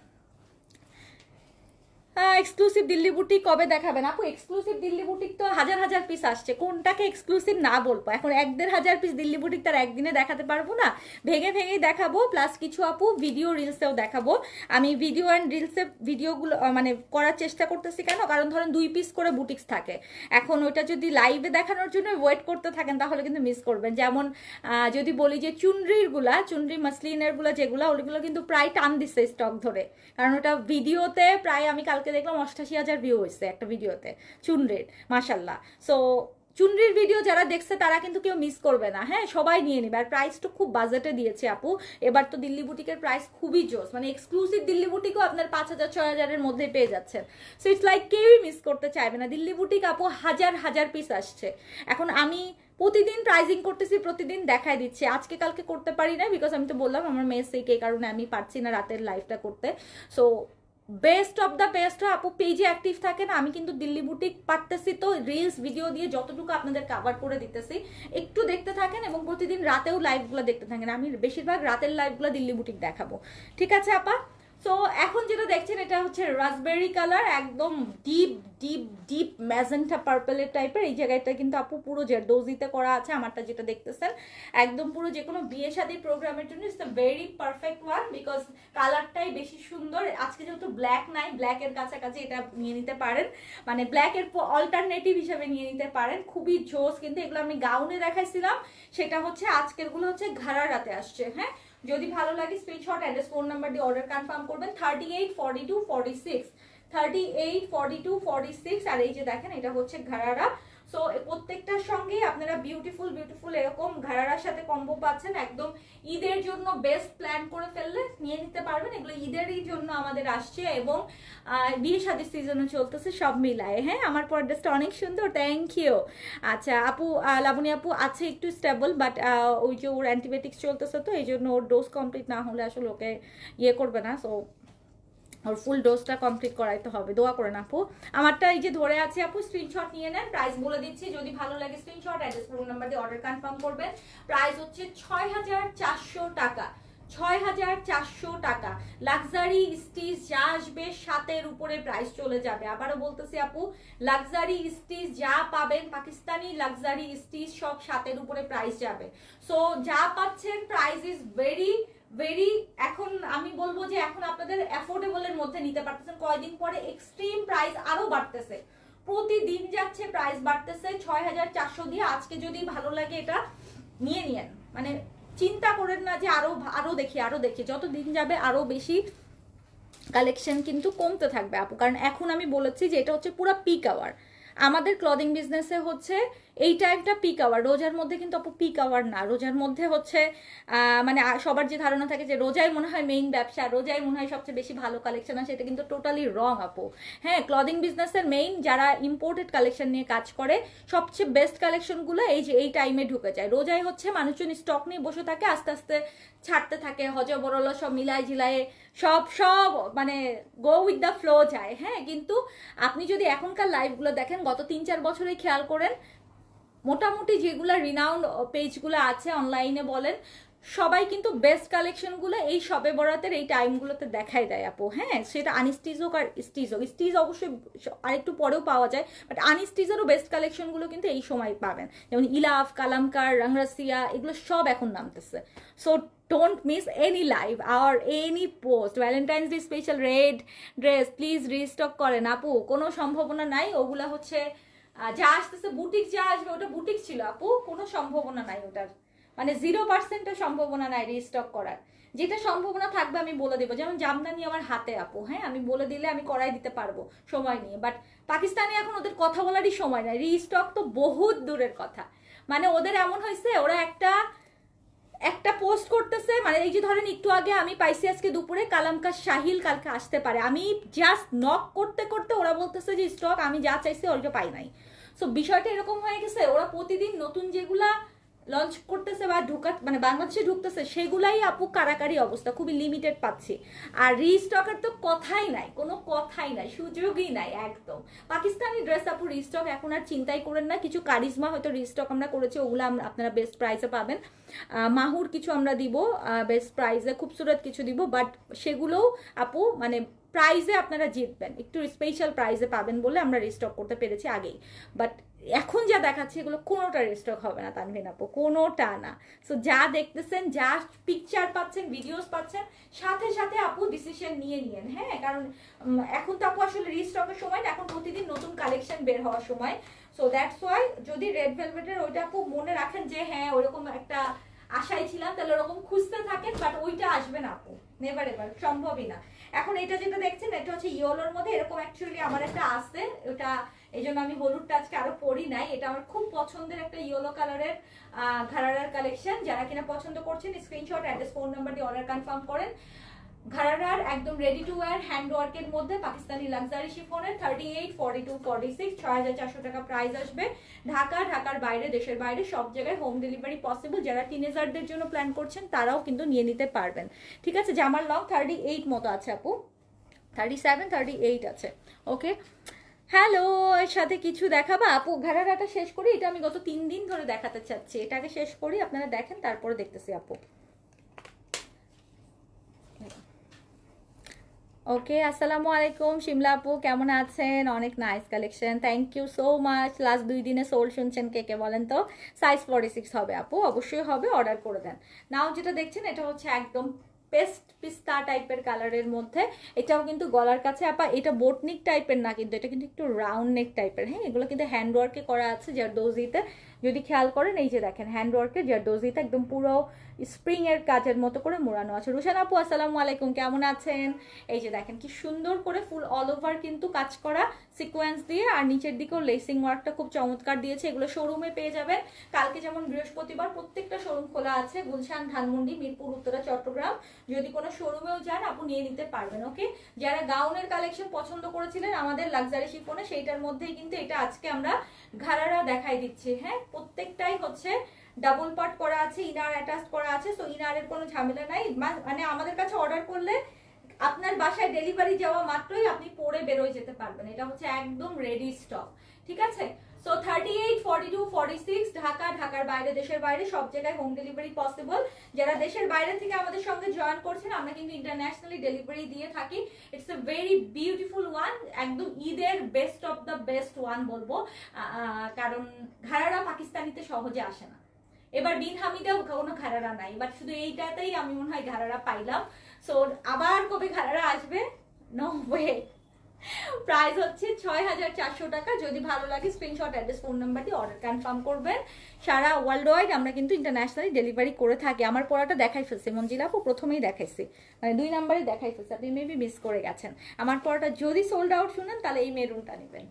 এক্সক্লুসিভ দিল্লি বুটিক কবে দেখাবেন আপু? এক্সক্লুসিভ দিল্লি বুটিক তো হাজার পিস আসছে, কোনটাকে এক্সক্লুসিভ না বলবো এখন। 1-1.5 পিস দিল্লি বুটিক তার একদিনে দেখাতে পারবো না, ভেঙেই দেখাবো, প্লাস কিছু আপু ভিডিও রিলসেও দেখাবো। আমি ভিডিও অ্যান্ড রিলসে ভিডিওগুলো মানে করার চেষ্টা করতেছি, কেন? কারণ ধরেন 2 পিস করে বুটিক্স থাকে, এখন ওইটা যদি লাইভে দেখানোর জন্য ওয়েট করতে থাকেন তাহলে কিন্তু মিস করবেন। যেমন যদি বলি যে চুনরি মাসলিনেরগুলো যেগুলো, ওগুলো কিন্তু প্রায় টান দিচ্ছে স্টক ধরে, কারণ ওটা ভিডিওতে প্রায় আমি কালকে দেখলাম 88,000 ভিউ হয়েছে একটা ভিডিওতে চুনরির, মাশাল্লাহ। সো চুনরির ভিডিও যারা দেখছে তারা কিন্তু কেউ মিস করবে না, হ্যাঁ সবাই নিয়ে নেবে। আর প্রাইসটা খুব বাজেটে দিয়েছে আপু। এবার তো দিল্লি বুটিকের প্রাইস খুবই জোস, মানে এক্সক্লুসিভ দিল্লি বুটিকও আপনার 5,000-6,000-এর মধ্যে পেয়ে যাচ্ছেন। সো ইটস লাইক কেউই মিস করতে চাইবে না। দিল্লি বুটিক আপু হাজার হাজার পিস আসছে। এখন আমি প্রতিদিন প্রাইজিং করতেছি, প্রতিদিন দেখাই দিচ্ছি। আজকে কালকে করতে পারি না, বিকজ আমি তো বললাম আমার মেয়ে সেই কারণে আমি পারছি না রাতের লাইভটা করতে। So best of the best আপু পেজে অ্যাক্টিভ থাকেন। আমি কিন্তু দিল্লি বুটিক পারতেছি তো রিলস ভিডিও দিয়ে যতটুকু আপনাদের কভার করে দিতেছি, একটু দেখতে থাকেন এবং প্রতিদিন রাতেও লাইভগুলো দেখতে থাকেন। আমি বেশিরভাগ রাতের লাইভগুলো দিল্লি বুটিক দেখাবো, ঠিক আছে আপা? সো এখন যেটা দেখছেন এটা হচ্ছে রাসবেরি কালার, একদম ডিপ ডিপ ডিপ ম্যাজেন্টা পার্পেলের টাইপের। এই জায়গাটা কিন্তু আপু পুরো জেরদোজিতে করা আছে, আমারটা যেটা দেখতেছেন একদম পুরো যে কোনো বিয়ে শাদী প্রোগ্রামের জন্য it's a very perfect one, because কালারটাই বেশি সুন্দর। আজকে যেহেতু ব্ল্যাক নাই, ব্ল্যাকের কাছাকাছি এটা নিয়ে নিতে পারেন, মানে ব্ল্যাকের অল্টারনেটিভ হিসেবে নিয়ে নিতে পারেন। খুবই জোস। কিন্তু এগুলো আমি গাউনে দেখাইছিলাম, সেটা হচ্ছে আজকের গুলো হচ্ছে ঘাড়ারাতে আসছে। হ্যাঁ, যদি ভালো লাগে স্ক্রিনশট অ্যাড্রেস ফোন নাম্বার দিয়ে অর্ডার কনফার্ম করবেন। 38 42 46 38 42 46। আর এই যে দেখেন এটা হচ্ছে ঘাড়ারা। সো প্রত্যেকটার সঙ্গেই আপনারা বিউটিফুল বিউটিফুল এরকম ঘাড়ারার সাথে কম্বো পাচ্ছেন। একদম ঈদের জন্য বেস্ট প্ল্যান করে ফেললে নিয়ে নিতে পারবেন। এগুলো ঈদেরই জন্য আমাদের আসছে এবং বিয়ে শাদীর সিজনে চলতেছে, সব মিলায়। হ্যাঁ, আমার পর্দাটা অনেক সুন্দর, থ্যাংক ইউ। আচ্ছা আপু, লাবণী আপু আছে একটু স্টেবল, বাট ওই যে ওর অ্যান্টিবায়োটিক্স চলতেছে তো এই জন্য ওর ডোজ কমপ্লিট না হলে আসলে ওকে ইয়ে করবে না। সো ওর ফুল ডোজটা কমপ্লিট করাইতে হবে, দোয়া করেন আপু। আমারটা এই যে ধরে আছে আপু, স্ক্রিনশট নিয়ে নেন। প্রাইস বলে দিচ্ছি, যদি ভালো লাগে স্ক্রিনশট অ্যাড্রেস ফোন নাম্বার দিয়ে অর্ডার কনফার্ম করবেন। প্রাইস হচ্ছে 6,400 টাকা, 6,400 টাকা। লাক্সারি স্টিচ যা আসবে 7-এর উপরে প্রাইস চলে যাবে। আবারও বলতেছি আপু, লাক্সারি স্টিচ যা পাবেন, পাকিস্তানি লাক্সারি স্টিচ সব 7-এর উপরে প্রাইস যাবে। সো যা পাচ্ছেন প্রাইস ইজ ভেরি ভেরি, এখন আমি বলবো যে এখন আপনাদের অ্যাফোর্ডেবলের মধ্যে নিতে পারতেছেন। কয়দিন পরে এক্সট্রিম প্রাইস আরো বাড়তেছে, প্রতিদিন যাচ্ছে প্রাইস বাড়তেছে। 6,400 দিয়ে আজকে যদি ভালো লাগে এটা নিয়ে নিয়েন, মানে চিন্তা করেন না যে আরো দেখি আরো দেখি। যত দিন যাবে আরো বেশি কালেকশন কিন্তু কমতে থাকবে আপু, কারণ এখন আমি বলেছি যে এটা হচ্ছে পুরো পিক আওয়ার। আমাদের ক্লদিং বিজনেসে হচ্ছে এই টাইমটা পিক আওয়ার। রোজার মধ্যে কিন্তু আপু পিক আওয়ার না। রোজার মধ্যে হচ্ছে মানে সবার যে ধারণা থাকে যে রোজাই মনে হয় মেইন ব্যবসা, রোজাই মনে হয় সবচেয়ে বেশি ভালো কালেকশন আছে, এটা কিন্তু টোটালি রং আপু। হ্যাঁ, ক্লদিং বিজনেসের মেইন যারা ইম্পোর্টেড কালেকশন নিয়ে কাজ করে সবচেয়ে বেস্ট কালেকশনগুলো এই যে এই টাইমে ঢুকে যায়। রোজায় হচ্ছে মানুষজন স্টক নিয়ে বসে থাকে, আস্তে আস্তে ছাড়তে থাকে, হজবরল সব মিলায় ঝিলায় সব মানে গো উইথ দ্য ফ্লো যায়। হ্যাঁ, কিন্তু আপনি যদি এখনকার লাইভগুলো দেখেন গত 3-4 বছরে খেয়াল করেন, মোটামুটি যেগুলো রিনাউন্ড পেজগুলো আছে অনলাইনে বলেন, সবাই কিন্তু বেস্ট কালেকশনগুলো এই সবে বরাতের এই টাইমগুলোতে দেখাই দেয় আপু। হ্যাঁ, সেটা আনস্টিচ হোক আর স্টিচ হোক, স্টিচ অবশ্যই আরেকটু পরেও পাওয়া যায়, বাট আনস্টিচেরও বেস্ট কালেকশনগুলো কিন্তু এই সময় পাবেন। যেমন ইলাফ, কালামকার, রাংরাসিয়া এগুলো সব এখন নামতেছে। So don't miss any live or any post. Valentine's Day special red dress please restock করেন আপু। কোনো সম্ভাবনা নাই, ওগুলা হচ্ছে যা আসতেছে বুটিক যা আসবে ওটা বুটিক ছিল আপু, কোনো সম্ভাবনা নাই ওটার, মানে 0% সম্ভাবনা নাই রিস্টক করার। যেটা সম্ভাবনা থাকবে আমি বলে দেবো, যেমন জামদানি আমার হাতে আপু। হ্যাঁ, আমি বলে দিলে আমি করাই দিতে পারবো সময় নিয়ে, বাট পাকিস্তানি এখন ওদের কথা বলারই সময় নাই, রিস্টক তো বহুত দূরের কথা। মানে ওদের এমন হয়েছে ওরা একটা পোস্ট করতেছে, মানে এই যে ধরেন একটু আগে আমি পাইছি আজকে দুপুরে কালামকার সাহিল কালকে আসতে পারে, আমি জাস্ট নক করতে করতে ওরা বলতেছে যে স্টক আমি যা চাইছি ওইটা পাই নাই। সো বিষয়টা এরকম হয়ে গেছে, ওরা প্রতিদিন নতুন যেগুলা লঞ্চ করতেছে বা মানে বাংলাদেশে ঢুকতেছে সেগুলাই আপু কারাকারি অবস্থা, খুবই লিমিটেড পাচ্ছি। আর রিস্টকের তো কথাই নাই, কোনো কথাই নাই, সুযোগই নাই একদম। পাকিস্তানি ড্রেস আপু রিস্টক এখন আর চিন্তাই করেন না। কিছু কারিজমা হয়তো রিস্টক আমরা করেছি, ওগুলো আপনারা বেস্ট প্রাইসে পাবেন। মাহুর কিছু আমরা দিব বেস্ট প্রাইসে, খুবসুরত কিছু দিব, বাট সেগুলোও আপু মানে প্রাইজে আপনারা জিতবেন, একটু স্পেশাল প্রাইজে পাবেন বলে আমরা রিস্টক করতে পেরেছি আগেই। বাট এখন যা দেখাচ্ছে এগুলো কোনোটা রিস্টক হবে না তানভীন আপু, কোনোটা না। সো যা দেখতেছেন, যা পিকচার পাচ্ছেন, ভিডিওস পাচ্ছেন, সাথে সাথে আপু ডিসিশন নিয়ে নিয়েন। হ্যাঁ, কারণ এখন তো আপু আসলে রিস্টকের সময় না, এখন প্রতিদিন নতুন কালেকশন বের হওয়ার সময়। সো দ্যাটস ওয়াই যদি রেড ভেলভেটের ওইটা আপু মনে রাখেন যে হ্যাঁ ওরকম একটা আশায় ছিলাম, তাহলে ওরকম খুঁজতে থাকেন, বাট ওইটা আসবে না আপু, নেভার এভার, সম্ভবই না। এখন এটা যেটা দেখছেন এটা হচ্ছে ইয়েলোর মধ্যে, এরকম অ্যাকচুয়ালি আমার একটা আছে, ওটা এই জন্য আমি হলুদটা আজকে আরো পরি নাই। এটা আমার খুব পছন্দের একটা ইয়েলো কালারের ঘারারার কালেকশন। যারা কিনা পছন্দ করছেন স্ক্রিনশট, অ্যাড্রেস, ফোন নাম্বার দিয়ে অর্ডার কনফার্ম করেন। ঘারারার একদম রেডি টু ওয়্যার হ্যান্ড ওয়ার্কের মধ্যে পাকিস্তানি লাক্সারি শিফনের 38, 42, 46 6400 টাকা প্রাইস আসবে। ঢাকা, ঢাকার বাইরে, দেশের বাইরে সব জায়গায় হোম ডেলিভারি পসিবল। যারা টিনেজারদের জন্য প্ল্যান করছেন তারাও কিন্তু নিয়ে নিতে পারবেন। ঠিক আছে, জামার লং 38 মতো আছে আপু, 37, 38 আছে। ওকে, হ্যালো, এর সাথে কিছু দেখাবা আপু? ঘারারাটা শেষ করি, এটা আমি গত 3 দিন ধরে দেখাতে চাচ্ছি। এটাকে শেষ করি, আপনারা দেখেন, তারপরে দেখতেছি আপু। ওকে, আসসালামু আলাইকুম শিমলা আপু, কেমন আছেন? অনেক nice collection, thank you so much. Last 2 দিনে সোল শুনছেন কে কে বলেন তো? সাইজ 46 হবে আপু, অবশ্যই হবে, অর্ডার করে দেন। নাও যেটা দেখছেন এটা হচ্ছে একদম পেস্ট পিস্তা টাইপের কালারের মধ্যে। এটাও কিন্তু গলার কাছে আপা, এটা বোটনিক টাইপের না কিন্তু, এটা কিন্তু একটু রাউন্ড নেক টাইপের। হ্যাঁ, এগুলো কিন্তু হ্যান্ড ওয়ার্কে করা আছে জারদোজিতে। যদি খেয়াল করেন এই যে দেখেন হ্যান্ড ওয়ার্কে জারদোজিতে একদম পুরো স্প্রিং এর কাজের মতো করে মোড়ানো আছে। রুশান আপু আসসালামু আলাইকুম, কেমন আছেন? এই যে দেখেন কি সুন্দর করে ফুল অল ওভার কিন্তু কাজ করা সিকোয়েন্স দিয়ে, আর নিচের দিকেও লেসিং ওয়ার্কটা খুব চমৎকার দিয়েছে। এগুলো শোরুমে পেয়ে যাবেন। কালকে যেমন বৃহস্পতিবার প্রত্যেকটা শোরুম খোলা আছে, গুলশান, ধানমন্ডি, মিরপুর, উত্তরা, চট্টগ্রাম। যদি কোনো শোরুমেও যান আপু নিয়ে নিতে পারবেন। ওকে, যারা গাউনের কালেকশন পছন্দ করেছিলেন আমাদের লাক্সারি শিফনে, সেইটার মধ্যেই কিন্তু এটা আজকে আমরা ঘারারা দেখাই দিচ্ছি। হ্যাঁ, প্রত্যেকটাই হচ্ছে ডাবল পার্ট করা আছে, ইনার অ্যাটাচ করা আছে। সো ইনারের কোনো ঝামেলা নাই, মানে আমাদের কাছে অর্ডার করলে আপনার বাসায় ডেলিভারি যাওয়া মাত্রই আপনি পরে বেরোয় যেতে পারবেন। এটা হচ্ছে একদম রেডি স্টক। ঠিক আছে, সো 38, 42, 46 ঢাকা, ঢাকার বাইরে, দেশের বাইরে সব জায়গায় হোম ডেলিভারি পসিবল। যারা দেশের বাইরে থেকে আমাদের সঙ্গে জয়েন করছেন, আমরা কিন্তু ইন্টারন্যাশনালি ডেলিভারি দিয়ে থাকি। It's a very beautiful one, একদম ঈদের best of the best one বলবো, কারণ ঘারারা পাকিস্তানিতে সহজে আসে না। এবার বিন হামিদেও কোনো ঘারারা নাই, বাট শুধু এইটাতেই আমি মনে হয় ঘারারা পাইলাম। সো আবার কবে ঘারারা আসবে? No way. প্রাইস হচ্ছে 6400 টাকা। যদি ভালো লাগে স্ক্রিনশট, অ্যাড্রেস, ফোন নাম্বার দিয়ে অর্ডার কনফার্ম করবেন। সারা ওয়ার্ল্ড ওয়াইড আমরা কিন্তু ইন্টারন্যাশনালি ডেলিভারি করে থাকি। আমার পড়াটা দেখাই ফেলছি মঞ্জিলা আপু, প্রথমেই দেখাইছি, মানে 2 নাম্বারে দেখাই ফেলছি, আপনি মেবি মিস করে গেছেন। আমার পড়াটা যদি সোল্ড আউট শুনেন তাহলে এই মেরুনটা নেবেন।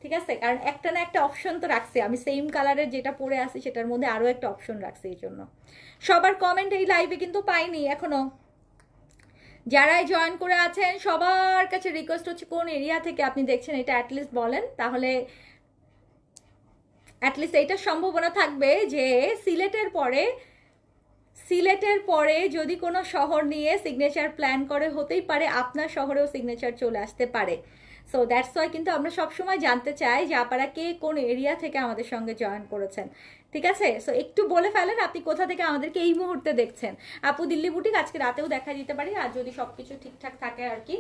ঠিক আছে, কারণ একটা না একটা অপশন তো রাখছি আমি, সেম কালারের যেটা পরে আসি সেটার মধ্যে আরো একটা অপশন রাখছি। এই জন্য সবার কমেন্ট এই লাইভে কিন্তু পাইনি এখনো। যারাই জয়েন করে আছেন সবার কাছে রিকোয়েস্ট হচ্ছে কোন এরিয়া থেকে আপনি দেখছেন এটা অ্যাটলিস্ট বলেন, তাহলে অ্যাটলিস্ট এইটার সম্ভাবনা থাকবে যে সিলেটের পরে যদি কোনো শহর নিয়ে সিগনেচার প্ল্যান করে, হতেই পারে আপনার শহরেও সিগনেচার চলে আসতে পারে। সো দ্যাটস ওয়াই কিন্তু আমরা সবসময় জানতে চাই যে আপনারা কে কোন এরিয়া থেকে আমাদের সঙ্গে জয়েন করেছেন। ঠিক আছে, সো একটু বলে ফেলেন আপনি কোথা থেকে আমাদেরকে এই মুহূর্তে দেখছেন। আপু দিল্লি বুটিক আজকে রাতেও দেখা দিতে পারি, আর যদি সবকিছু ঠিকঠাক থাকে আর কি।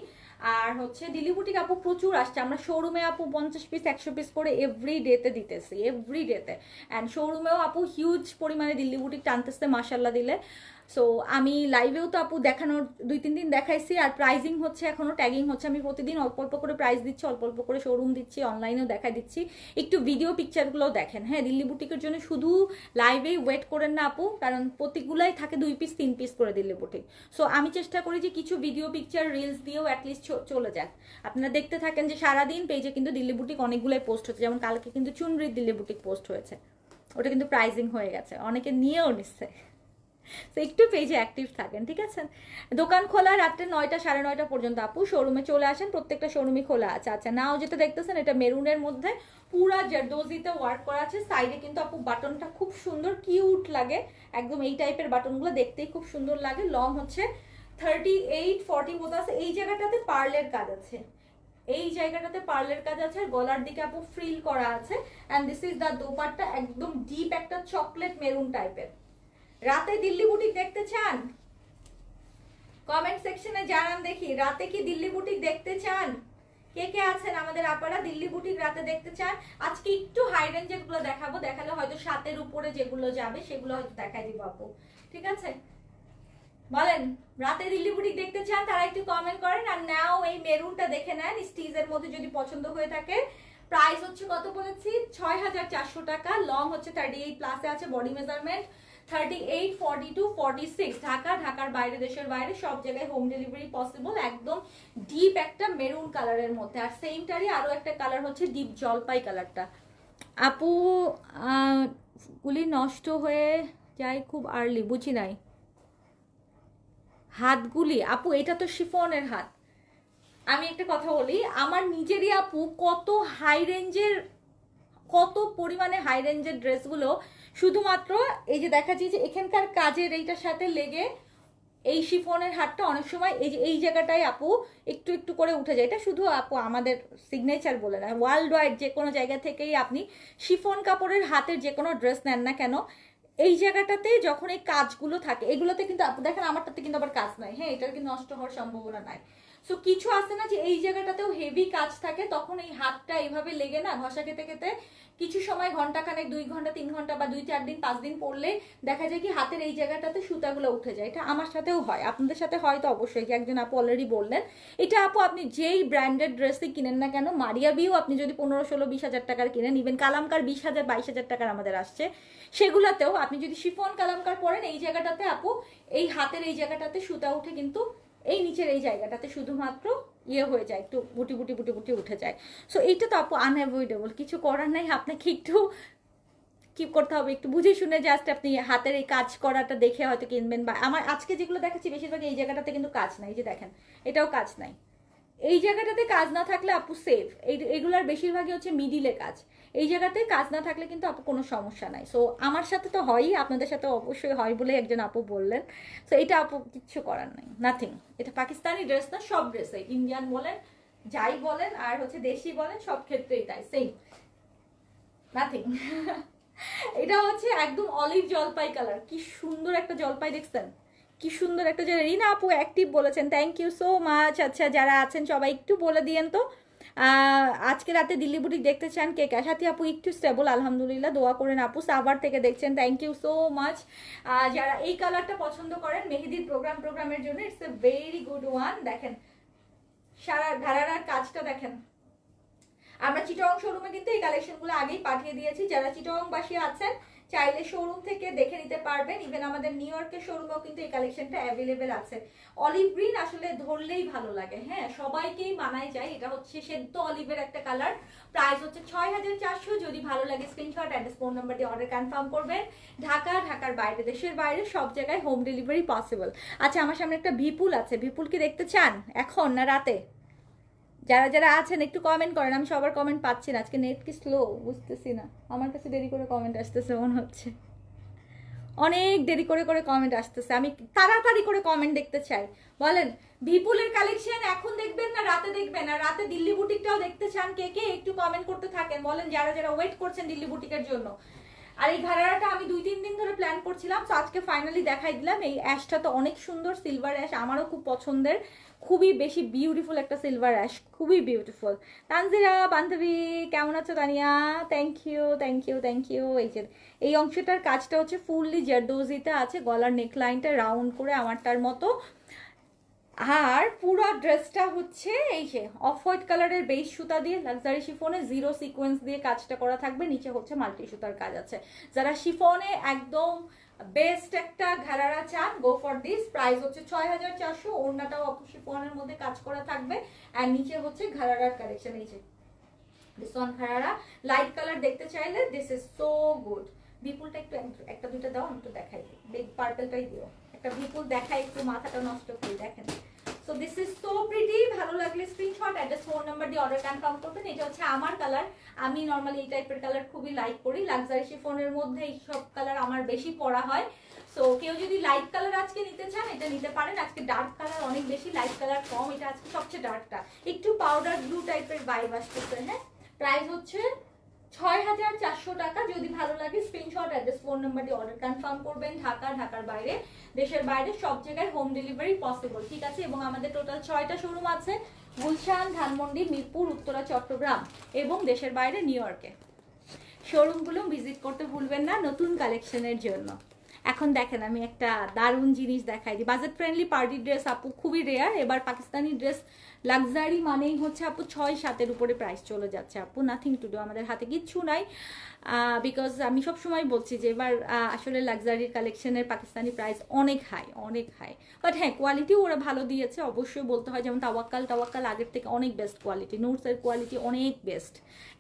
আর হচ্ছে দিল্লি বুটিক আপু প্রচুর আসছে, আমরা শোরুমে আপু 50 পিস 100 পিস করে এভরি ডেতে দিতেছি, এভরি ডেতে। অ্যান্ড শোরুমেও আপু হিউজ পরিমাণে দিল্লি বুটিক টানতেছে মাশাল্লাহ দিলে। সো আমি লাইভেও তো আপু দেখানোর 2-3 দিন দেখাইছি, আর প্রাইজিং হচ্ছে, এখনো ট্যাগিং হচ্ছে। আমি প্রতিদিন অল্প অল্প করে প্রাইস দিচ্ছি, অল্প অল্প করে শোরুম দিচ্ছি, অনলাইনেও দেখাই দিচ্ছি। একটু ভিডিও পিকচারগুলোও দেখেন। হ্যাঁ, দিল্লি বুটিকের জন্য শুধু লাইভেই ওয়েট করেন না আপু, কারণ প্রতিগুলাই থাকে 2 পিস 3 পিস করে দিল্লি বুটিক। সো আমি চেষ্টা করি যে কিছু ভিডিও পিকচার রিলস দিয়েও অ্যাটলিস্ট চলে যাক। আপনারা দেখতে থাকেন যে সারাদিন পেজে কিন্তু দিল্লি বুটিক অনেকগুলোই পোস্ট হচ্ছে। যেমন কালকে কিন্তু চুনরির দিল্লি বুটিক পোস্ট হয়েছে, ওটা কিন্তু প্রাইজিং হয়ে গেছে, অনেকে নিয়েও নিচ্ছে। তো একটু পেজে অ্যাক্টিভ থাকেন। ঠিক আছে, দোকান খোলা রাত্রে 9টা 9:30 পর্যন্ত আপু। শোরুমে চলে আসেন, প্রত্যেকটা শোরুমই খোলা আছে। আচ্ছা, নাও যেটা দেখতেছেন এটা মেরুনের মধ্যে পুরা জারদোজিতে ওয়ার্ক করা আছে। সাইডে কিন্তু আপু বাটনটা খুব সুন্দর কিউট লাগে, একদম এই টাইপের বাটনগুলো দেখতেই খুব সুন্দর লাগে। লং হচ্ছে 38, 40 মতো আছে। এই জায়গাটাতে পার্লের কাজ আছে, এই জায়গাটাতে পার্লের কাজ আছে, আর গলার দিকে আপু ফ্রিল করা আছে। And this is the dupatta, একদম ডিপ একটা চকলেট মেরুন টাইপের। রাতে দিল্লি বুটিক দেখতে চান? কমেন্ট সেকশনে জানান দেখি, রাতে কি দিল্লি বুটিক দেখতে চান? কে কে আছেন আমাদের আপারা দিল্লি বুটিক রাতে দেখতে চান? আজকে একটু হাই রেঞ্জের গুলো দেখাবো, দেখালে হয়তো 7 উপরে যেগুলো যাবে সেগুলো হয়তো দেখাই দিব আপু। ঠিক আছে, বলেন রাতে দিল্লি বুটিক দেখতে চান তারা একটু কমেন্ট করেন। আর নাও এই মেরুনটা দেখে নেন, স্টিজের মধ্যে যদি পছন্দ হয়ে থাকে। প্রাইস হচ্ছে কত বলেছি? 6400 টাকা। লং হচ্ছে 38 প্লাসে আছে, বডি মেজারমেন্ট 38, 42, 46 ঢাকা, ঢাকার বাইরে, দেশের বাইরে সব জায়গায় হোম ডেলিভারি পসিবল। একদম ডিপ একটা মেরুন কালারের মধ্যে, আর সেমটারই আরো একটা কালার হচ্ছে ডিপ জলপাই কালারটা। আপু গুলি নষ্ট হয়ে যায় খুব আর্লি, বুঝি নাই। হাতগুলি আপু, এটা তো শিফনের হাত। আমি একটা কথা বলি, আমার নিজেরই আপু কত হাই রেঞ্জের, কত পরিমাণে হাই রেঞ্জের ড্রেসগুলো শুধুমাত্র এই যে দেখাচ্ছি যে এখানকার কাজের এইটার সাথে লেগে এই শিফনের হাতটা অনেক সময় এই যে এই জায়গাটায় আপু একটু একটু করে উঠে যায়। এটা শুধু আপু আমাদের সিগনেচার বলে না, ওয়ার্ল্ড ওয়াইড যে কোনো জায়গা থেকেই আপনি শিফন কাপড়ের হাতের যে কোনো ড্রেস নেন না কেন, এই জায়গাটাতে যখন এই কাজগুলো থাকে, এগুলোতে কিন্তু আপু দেখেন আমারটাতে কিন্তু আবার কাজ নাই, হ্যাঁ এটার কিন্তু নষ্ট হওয়ার সম্ভাবনা নাই। সো কিছু আছে না যে এই জায়গাটাতেও হেভি কাজ থাকে, তখন এই হাতটা এইভাবে লেগে না ঘষা খেতে খেতে কিছু সময় ঘন্টাখানেক, 2 ঘন্টা 3 ঘন্টা বা 2-4 দিন 5 দিন পরলে দেখা যায় কি হাতের এই জায়গাটাতে সুতাগুলো উঠে যায়। এটা আমার সাথেও হয়, আপনাদের সাথে হয় তো অবশ্যই, যে একজন আপু অলরেডি বললেন। এটা আপু আপনি যেই ব্র্যান্ডেড ড্রেসই কিনেন না কেন, মারিয়া বিও আপনি যদি 15-16-20 হাজার টাকার কিনেন, ইভেন কালামকার 20,000-22,000 টাকার আমাদের আসছে, সেগুলাতেও আপনি যদি শিফন কালামকার পরেন এই জায়গাটাতে আপু এই হাতের এই জায়গাটাতে সুতা উঠে কিন্তু এই নিচের এই জায়গাটাতে শুধুমাত্র ইয়ে হয়ে যায়, একটু বুটি বুটি বুটি বুটি উঠে যায়। সো এইটা তো আপু আনঅ্যাভয়েডেবল, কিছু করার নাই, আপনাকে একটু কি করতে হবে, একটু বুঝে শুনে জাস্ট আপনি হাতের এই কাজ করাটা দেখে হয়তো কিনবেন। বা আমার আজকে যেগুলো দেখাচ্ছি বেশিরভাগ এই জায়গাটাতে কিন্তু কাজ নাই, যে দেখেন এটাও কাজ নাই, এই জায়গাটাতে কাজ না থাকলে আপু সেফ। এইগুলার বেশিরভাগই হচ্ছে মিডিলে কাজ, এই জায়গাতে কাজ না থাকলে কিন্তু আপু কোনো সমস্যা নাই। সো আমার সাথে তো হয়ই, আপনাদের সাথে অবশ্যই হয় বলে একজন আপু বললেন। সো এটা আপু কিচ্ছু করার নাই, নাথিং। এটা পাকিস্তানি ড্রেস না, সব ড্রেসে ইন্ডিয়ান বলেন যাই বলেন আর হচ্ছে দেশি বলেন সব ক্ষেত্রেই তাই, সেম, নাথিং। এটা হচ্ছে একদম অলিভ জলপাই কালার, কি সুন্দর একটা জলপাই দেখছেন, কি সুন্দর একটা। যে রিনা আপু অ্যাক্টিভ বলেছেন, থ্যাংক ইউ সো মাচ। আচ্ছা যারা আছেন সবাই একটু বলে দিয়েন তো আজকে রাতে দিল্লি বুটিক দেখতে চান কে কে। সাথী আপু একটু স্টেবল আলহামদুলিল্লাহ, দোয়া করেন আপু। সাভার থেকে দেখছেন, থ্যাংক ইউ সো মাচ। যারা এই কালারটা পছন্দ করেন মেহেদির প্রোগ্রামের জন্য, it's a very good one. দেখেন সারা ঘাড়ার কাজটা দেখেন, আমরা চিটং শোরুমে কিন্তু এই কালেকশনগুলো আগেই পাঠিয়ে দিয়েছি। যারা চিটংবাসী আছেন চাইলে শোরুম থেকে দেখে নিতে পারবেন, ইভেন আমাদের নিউ ইয়র্কের শোরুমেও কিন্তু এই কালেকশনটা অ্যাভেলেবেল আছে। অলিভ গ্রিন আসলে ধরলেই ভালো লাগে, হ্যাঁ সবাইকেই মানায় যায়। এটা হচ্ছে সেদ্ধ অলিভের একটা কালার, প্রাইস হচ্ছে 6400। যদি ভালো লাগে স্ক্রিনশট, অ্যাড্রেস, ফোন নাম্বার দিয়ে অর্ডার কনফার্ম করবেন। ঢাকা, ঢাকার বাইরে, দেশের বাইরে সব জায়গায় হোম ডেলিভারি পসিবল। আচ্ছা আমার সামনে একটা বিপুল আছে, বিপুল কি দেখতে চান এখন না রাতে? যারা যারা আছেন একটু কমেন্ট করেন, আমি সবার কমেন্ট পাচ্ছি না, আজকে নেট কি স্লো বুঝতেছি না, আমার কাছে দেরি করে কমেন্ট আসতেছে মনে হচ্ছে, অনেক দেরি করে করে কমেন্ট আসতেছে, আমি তাড়াতাড়ি করে কমেন্ট দেখতে চাই। বলেন বিপুলের কালেকশন এখন দেখবেন না রাতে দেখবেন? আর রাতে দিল্লি বুটিকটাও দেখতে চান কে কে, একটু কমেন্ট করতে থাকেন, বলেন যারা যারা ওয়েট করছেন দিল্লি বুটিকের জন্য। আর এই ঘাড়াটা আমি 2-3 দিন ধরে প্ল্যান করছিলাম, তো আজকে ফাইনালি দেখাই দিলাম। এই অ্যাশটা তো অনেক সুন্দর, সিলভার অ্যাশ, আমারও খুব পছন্দের, খুবই বেশি বিউটিফুল একটা সিলভার অ্যাশ, খুবই বিউটিফুল। তানজিরা বান্ধবী কেমন আছো? Tania thank you thank you thank you. এই যে এই অংশটার কাজটা হচ্ছে ফুললি জারদোজিতে আছে, গলার নেকলাইনটা রাউন্ড করে আমারটার মতো, আর পুরো ড্রেসটা হচ্ছে এই যে অফ হোয়াইট কালারের বেস সুতা দিয়ে লাক্সারি শিফনে জিরো সিকোয়েন্স দিয়ে কাজটা করা থাকবে, নিচে হচ্ছে মাল্টি সুতার কাজ আছে। যারা শিফনে একদম বেস্ট একটা ঘাড়ারা চান, গো ফর দিস। প্রাইস হচ্ছে 6400, ওড়নাটাও অফ শিফনের মধ্যে কাজ করা থাকবে, আর নিচে হচ্ছে ঘাড়ারার কালেকশন। এই যে দিস ওয়ান ঘাড়ারা লাইট কালার দেখতে চাইলে দিস ইজ সো গুড। বিপুলটা একটু একটা দুইটা দাও, আমি একটু দেখাই দিই, বিগ পার্পলটাই দিও একটা, বিপুল দেখাই একটু, মাথাটা নষ্ট করি। দেখেন so this is so pretty, ভালো লাগলে স্ক্রিনশট, অ্যাড্রেস, ফোন নাম্বার দিয়ে অর্ডার কনফার্ম করবেন। এটা হচ্ছে আমার কালার, আমি নর্মালি এই টাইপের কালার খুবই লাইক করি, লাক্সারি শিফনের মধ্যে এই সব কালার আমার বেশি পরা হয়। সো কেউ যদি লাইট কালার আজকে নিতে চান এটা নিতে পারেন। আজকে ডার্ক কালার অনেক বেশি, লাইট কালার কম, এটা আজকে সবচেয়ে ডার্কটা, একটু পাউডার ব্লু টাইপের ভাইব আসতেছে। হ্যাঁ প্রাইস হচ্ছে 6400 টাকা। যদি ভালো লাগে স্ক্রিনশট, অ্যাড্রেস, ফোন নাম্বার দিয়ে অর্ডার কনফার্ম করবেন। ঢাকা, ঢাকার বাইরে, দেশের বাইরে সব জায়গায় হোম ডেলিভারি পসিবল, ঠিক আছে। এবং আমাদের টোটাল 6টা শোরুম আছে, গুলশান, ধানমন্ডি, মিরপুর, উত্তরা, চট্টগ্রাম এবং দেশের বাইরে নিউ ইয়র্কে। শোরুমগুলো ভিজিট করতে ভুলবেন না নতুন কালেকশনের জন্য। এখন দেখেন আমি একটা দারুণ জিনিস দেখাই দিই। বাজেট ফ্রেন্ডলি পার্টি ড্রেস আপু খুবই রেয়ার। এবার পাকিস্তানি ড্রেস লাক্সারি মানেই হচ্ছে আপু 6-7-এর উপরে প্রাইস চলে যাচ্ছে আপু। নাথিং টু ডু, আমাদের হাতে কিচ্ছু নাই। বিকজ আমি সবসময় বলছি যে এবার আসলে লাক্সারির কালেকশনের পাকিস্তানি প্রাইস অনেক হাই, অনেক হাই। বাট হ্যাঁ, কোয়ালিটিও ওরা ভালো দিয়েছে অবশ্যই বলতে হয়। যেমন তাওয়াক্কাল আগের থেকে অনেক বেস্ট কোয়ালিটি, নোটসের কোয়ালিটি অনেক বেস্ট,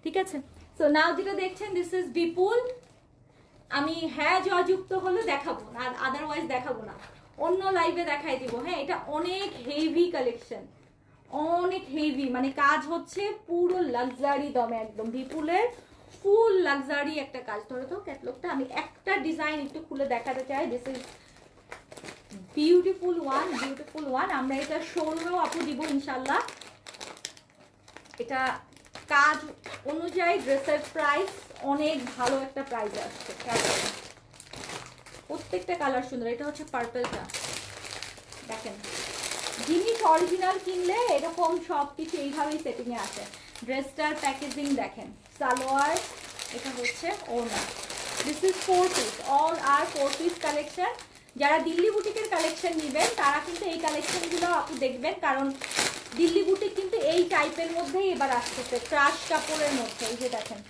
ঠিক আছে। সো নাও যেটা দেখছেন দিস ইজ বিপুল। আমি হ্যাঁ জয়যুক্ত হলে দেখাবো না, আদারওয়াইজ দেখাবো না, অন্য লাইভে দেখাই দিব। হ্যাঁ, এটা অনেক হেভি কালেকশন, অনেক হেভি, মানে কাজ হচ্ছে পুরো লাক্সারি দমে একদম। বিপুলের ফুল লাক্সারি একটা কাজ। ধরো তো ক্যাটলগটা, আমি একটা ডিজাইন একটু খুলে দেখাতে চাই। This is beautiful one, beautiful one. আমরা এটা শোরুমেও আপু দিব ইনশাল্লাহ। এটা কাজ অনুযায়ী ড্রেসের প্রাইস অনেক ভালো একটা প্রাইস আসছে। প্রত্যেকটা কালার সুন্দর। এটা হচ্ছে পার্পলটা, দেখেন জিনিস অরিজিনাল কিনলে এরকম সব কিছু এইভাবেই সেটিংয়ে আসে। ড্রেসটার প্যাকেজিং দেখেন, সালোয়ার, এটা হচ্ছে ওড়না। This is 4 piece, all our 4 piece collection. যারা দিল্লি বুটিকের কালেকশন নেবেন তারা কিন্তু এই কালেকশনগুলো আপনি দেখবেন, কারণ দিল্লি বুটিক কিন্তু এই টাইপের মধ্যেই এবার আসতেছে, ক্রাশ কাপড়ের মধ্যে। এই যে দেখেন,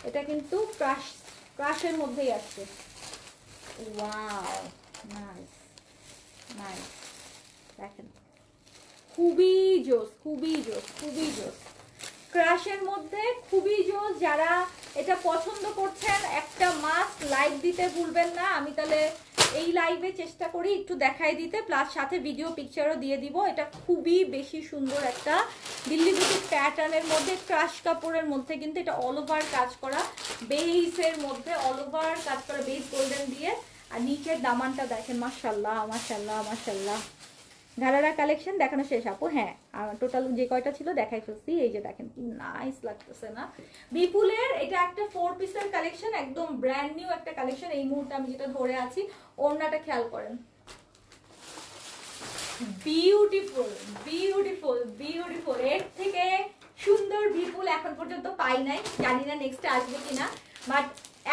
এটা কিন্তু ক্রাশের মধ্যেই আসছে। ওয়াও, নাইস নাইস, দেখেন খুবই জোস, খুবই জোস, খুবই জোস, ক্রাশের মধ্যে খুবই জোস। যারা এটা পছন্দ করছেন একটা মাস্ট লাইক দিতে ভুলবেন না। আমি তাহলে এই লাইভে চেষ্টা করি একটু দেখাই দিতে, প্লাস সাথে ভিডিও পিকচারও দিয়ে দিব। এটা খুবই বেশি সুন্দর একটা দিল্লি বুটিক প্যাটার্নের মধ্যে, ক্রাশ কাপড়ের মধ্যে, কিন্তু এটা অল ওভার কাজ করা, বেইসের মধ্যে অল ওভার কাজ করা, বেইস গোল্ডেন দিয়ে। আর নিচের দামানটা দেখেন, মাশাআল্লাহ মাশাআল্লাহ মাশাআল্লাহ। ঘাড়ারা কালেকশন দেখানো শেষ আপু? হ্যাঁ, টোটাল যে কয়টা ছিল দেখাই ফেলছি। এই যে দেখেন কি নাইস লাগতেছে না। বিপুলের এটা একটা 4 পিসের কালেকশন, একদম ব্র্যান্ড নিউ একটা কালেকশন। এই মুহূর্তে আমি যেটা ধরে আছি, ওড়নাটা খেয়াল করেন, বিউটিফুল বিউটিফুল বিউটিফুল। এর থেকে সুন্দর বিপুল এখন পর্যন্ত পাই নাই, জানি না নেক্সট আসবে কিনা, বাট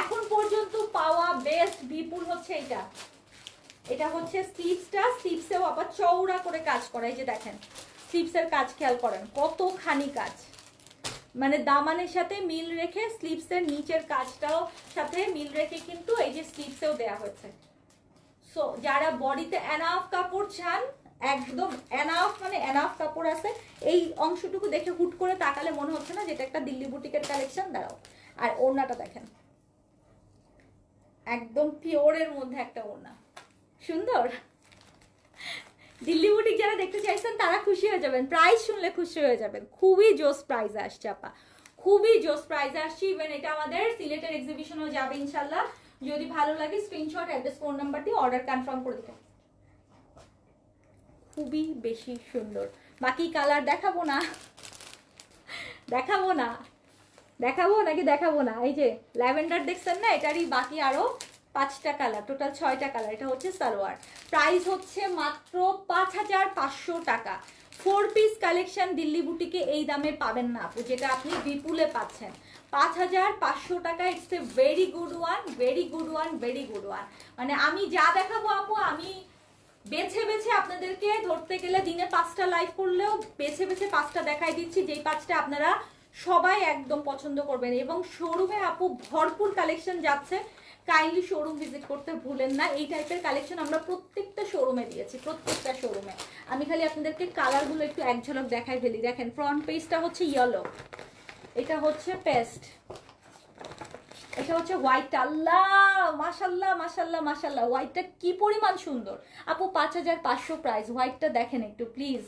এখন পর্যন্ত পাওয়া বেস্ট বিপুল হচ্ছে এটা। এটা হচ্ছে স্লিভসটা, স্লিভসেও আবার চওড়া করে কাজ করা। এই যে দেখেন স্লিভসের কাজ খেয়াল করেন, কতখানি কাজ, মানে দামানের সাথে মিল রেখে স্লিভসের নিচের কাজটাও সাথে মিল রেখে কিন্তু এই যে স্লিভসেও দেয়া হয়েছে। সো যারা বডিতে এনাফ কাপড় চান, একদম এনাফ, মানে এনাফ কাপড় আছে, এই অংশটুকু দেখে হুট করে তাকালে মনে হচ্ছে না যেটা একটা দিল্লি বুটিকের কালেকশন। দাঁড়াও, আর ওড়নাটা দেখেন, একদম পিওরের মধ্যে একটা ওড়না, সুন্দর। দিল্লি বুটিক যারা দেখতে চাইছেন তারা খুশি হয়ে যাবেন, প্রাইস শুনলে খুশি হয়ে যাবেন। খুবই জোস প্রাইস আসছে আপা, খুবই জোস প্রাইস আসছে। ইভেন এটা আমাদের সিলেটের এক্সিবিশনও যাবে ইনশাল্লাহ। যদি ভালো লাগে স্ক্রিনশট, অ্যাড্রেস, ফোন নাম্বার দিয়ে অর্ডার কনফার্ম করে দিতে। খুবই বেশি সুন্দর। বাকি কালার দেখাবো না, দেখাবো না, দেখাবো নাকি দেখাবো না? এই যে ল্যাভেন্ডার দেখছেন না, এটারই বাকি আরো 5টা কালার, টোটাল 6টা কালার। এটা হচ্ছে সালোয়ার, প্রাইস হচ্ছে মাত্র 5500 টাকা। 4 পিস কালেকশন দিল্লি বুটিকে এই দামে পাবেন না আপু, যেটা আপনি বিপুলে পাচ্ছেন 5500 টাকা। It's a very good one, very good one, very good one. মানে আমি যা দেখাবো আপু, আমি বেছে বেছে আপনাদেরকে ধরতে গেলে দিনে 5টা লাইভ করলেও বেছে বেছে 5টা দেখাই দিচ্ছি, যেই 5টা আপনারা সবাই একদম পছন্দ করবেন। এবং শোরুমে আপু ভরপুর কালেকশন যাচ্ছে, কাইন্ডলি শোরুম ভিজিট করতে ভুলেন না। এই টাইপের কালেকশন আমরা প্রত্যেকটা শোরুমে দিয়েছি, প্রত্যেকটা শোরুমে। আমি খালি আপনাদেরকে কালারগুলো একটু এক ঝলক দেখাই ফেলি। দেখেন ফ্রন্ট পেজটা হচ্ছে ইয়েলো, এটা হচ্ছে পেস্ট, এটা হচ্ছে হোয়াইট। আল্লাহ মাশাল্লাহ মাশাল্লাহ মাশাল্লাহ, হোয়াইটটা কি পরিমাণ সুন্দর আপু। 5500 প্রাইস। হোয়াইটটা দেখেন একটু প্লিজ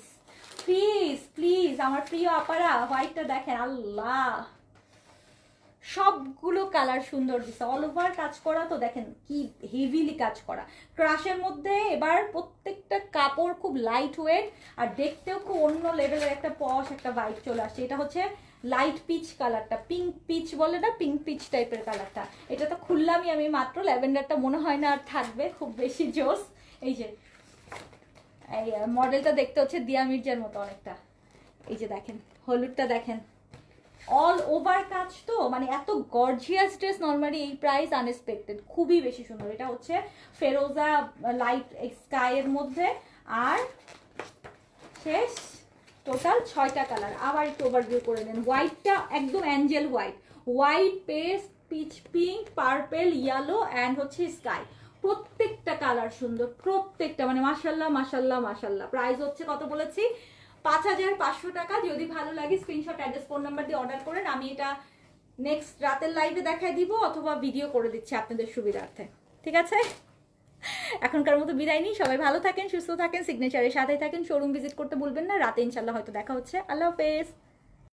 প্লিজ প্লিজ, আমার প্রিয় আপারা হোয়াইটটা দেখেন। আল্লাহ, সবগুলো কালার সুন্দর দিচ্ছে, অল ওভার কাজ করা। তো দেখেন কি হেভিলি কাজ করা, ক্রাশের মধ্যে। এবার প্রত্যেকটা কাপড় খুব লাইট ওয়েট, আর দেখতেও খুব অন্য লেভেলের একটা পশ একটা ভাইব চলে আসছে। এটা হচ্ছে লাইট পিচ কালারটা, পিঙ্ক পিচ বলে না, পিঙ্ক পিচ টাইপের কালারটা। এটা তো খুললামই আমি মাত্র, ল্যাভেন্ডারটা মনে হয় না আর থাকবে, খুব বেশি জোস। এই যে এই মডেলটা দেখতে হচ্ছে দিয়া মির্জার মতো অনেকটা। এই যে দেখেন হলুদটা দেখেন, অল ওভার কাজ তো, মানে এত গর্জিয়াস ড্রেস নর্মালি এই প্রাইস আনএক্সপেক্টেড, খুবই বেশি সুন্দর। এটা হচ্ছে ফেরোজা লাইট স্কাই এর মধ্যে, আর শেষ টোটাল 6টা কালার। আবার একটু ওভারভিউ করে দেন। হোয়াইটটা একদম angel white, white paste, peach pink, purple, yellow and হচ্ছে স্কাই, প্রত্যেকটা কালার সুন্দর, প্রত্যেকটা মানে মাশাল্লাহ মাশাল্লাহ মাশাল্লাহ। প্রাইস হচ্ছে কত বলেছি, 5500 টাকা। যদি ভালো লাগে স্ক্রিনশট, অ্যাড্রেস, ফোন নাম্বার দিয়ে অর্ডার করেন। আমি এটা নেক্সট রাতের লাইভে দেখাই দিব অথবা ভিডিও করে দিচ্ছি আপনাদের সুবিধার্থে, ঠিক আছে? এখনকার মতো বিদায় নিই। সবাই ভালো থাকেন, সুস্থ থাকেন, সিগনেচারের সাথে থাকেন, শোরুম ভিজিট করতে ভুলবেন না। রাতে ইনশাল্লাহ হয়তো দেখা হচ্ছে। আল্লাহ হাফেজ।